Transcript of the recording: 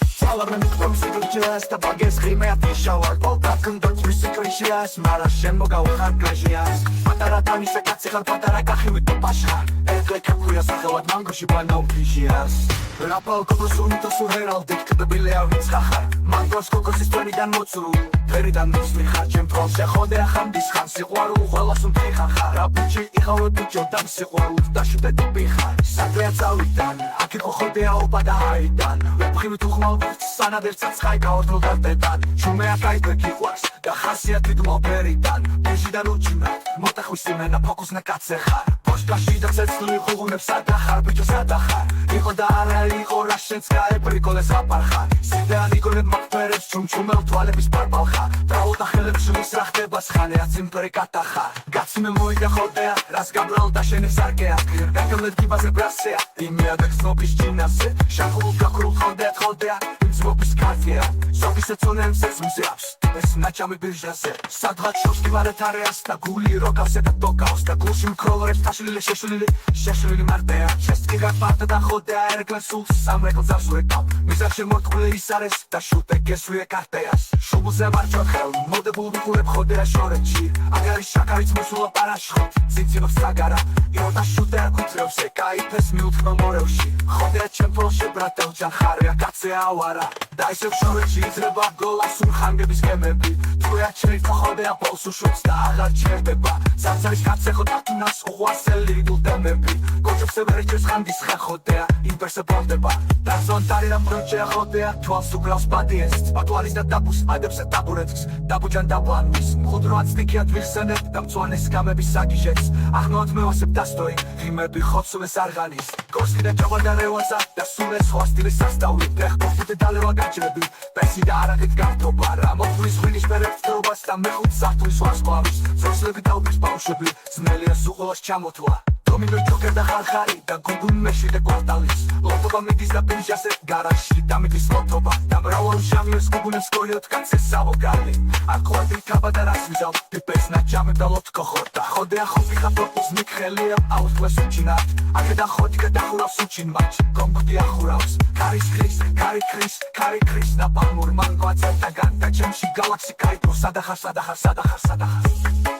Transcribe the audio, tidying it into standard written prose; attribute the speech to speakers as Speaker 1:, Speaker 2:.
Speaker 1: Sallarım komşu gülçüyes de bagez kıymeti şavar Bol takın dört müzik rişiyes Mara şen boga uğar grejiyes Patara tanise katsıkar patara kahimi to başar Ekle kakuya sakhavat mangoşi bana upişiyes Rapal kokosun tosu heraldik Kıdı bile avits khahar Mangos kokosis töniden mutsu Peridan nusli harcem prol Şehode axamdis xan Siqvaru xolasun pixahar Rapuçi ixavro tuçodam siqvaru Daşude dipixar Sadrea წავიდან აქ იყო ხოდეა ოპადა აიდან ვეფხილით უხმალთ სანადერ ცაცხაი გაორდნოდან შუმე აკაიდე გიყვარს და ხასიათით მოპერიდან ბიჟიდან უჩინა მოტახვისი მენა ფოკუსნა კაცე ხარ პოშტაში და ცეცხლი ხუღუნებს ადახარ ბიჭო სადახარ იყო და არა იყო რა შენც გაეპრიკოლეს აპარხარ სიდან იგონებ მაგფერებს ჩუმჩუმელ თვალების პარპალხარ დაუდა ხელებში მისრახდებას ხალეაც იმპერი კატახარ გაციმე მოიდა ხოდეა რას გაბრალ და შენებს არკეა გაგავლეთ გიბაზე ბრასეა იმეა და ხსნობის ჯინასე შახულ გაქრულ ხოდეა ზმობის კარტია სოფისე წონემს ესმზეავს ეს ნაჭამი ბირჟაზე სადღაც შორს გივარეთ არეას და გული როკავსე და დოკავს და გულში მქროლებს თაშლილი შეშლილი მარტეა შესტკი გაფარდა და ხოდეა ერგლენ სულს სამრეკლ ძავს ვეკავ მიზარ შემორტყული ის არის და შუტე გესვიე კარტეას შუბულზე მარჩვა ხელ მოდებულ ვიყურებ ხოდეა შორეთში აგარი შაქარიც მოსულა პარაშხოთ ციცინობს საგარა იო და შუტე არ ქუთრევს ეკაიფეს მიუთქმა მორევში ხოდეა ჩემპოლში ბრატელ ჯახარია კაცე ავარა და ისევ შორეთში იძლება გოლას ურხანგების გემები თუია ჩერით ხოდეა პოლს უშვებს და აღარ ჩერდება საცარის კაცე ხოდა თუნას უღვასელი იდულდემები გოჭებს ებერეჭებს ხანდის ხა ხოდეა იმპერსე ბოლდება და ზონტარი და მროჭეა ხოდეა თვალს უკრავს პატიენს პატუალის და დაბუს ადებს დაბურეთს დაბუჯან დაბლანვის მყუდროაც ნიქიად ვიხსენებ და მწვანეს გამების საგიჟეთს ახნოთ მევასებ დასტოი ღიმები ხოცვეს არღანის გორსკი და ჭაბადა რევაზა და სულეს სხვა სტილის სასწავლი ფეხბურთი დალევა გაჭრები პესი და არაღით გართობა რა მოხვის ღვინის პერებს დრობას და მეხუთ საფულის ვარსკვლავის ზოსლები დაუპრის ბავშვები ძნელია სუყოლას ჩამოთვა დომინო ჯოკერ და ხარხარი და გუგუნმეში და კვარტალის ლოტობა მიდის და ბინჟაზე გარაჟში და მიდის ლოტობა და მრავალ ჟამიოს გუგუნებს გოლიოთ კაცე სავოგალი აკვადი კაბა და რას ვიზავ ტიპეს ნაჭამებ და ლოტკო ხორდა ხოდეა ხოფიხა პროპუს მიქხელია აუწყლეს უჩინა აქე და ხოდი გადახურავს უჩინ მაჩ გომბდი ახურავს კარი ქრის და პალმურ მანგვა წერტაგან და ჩემში გალაქსი კაიტო სადახარ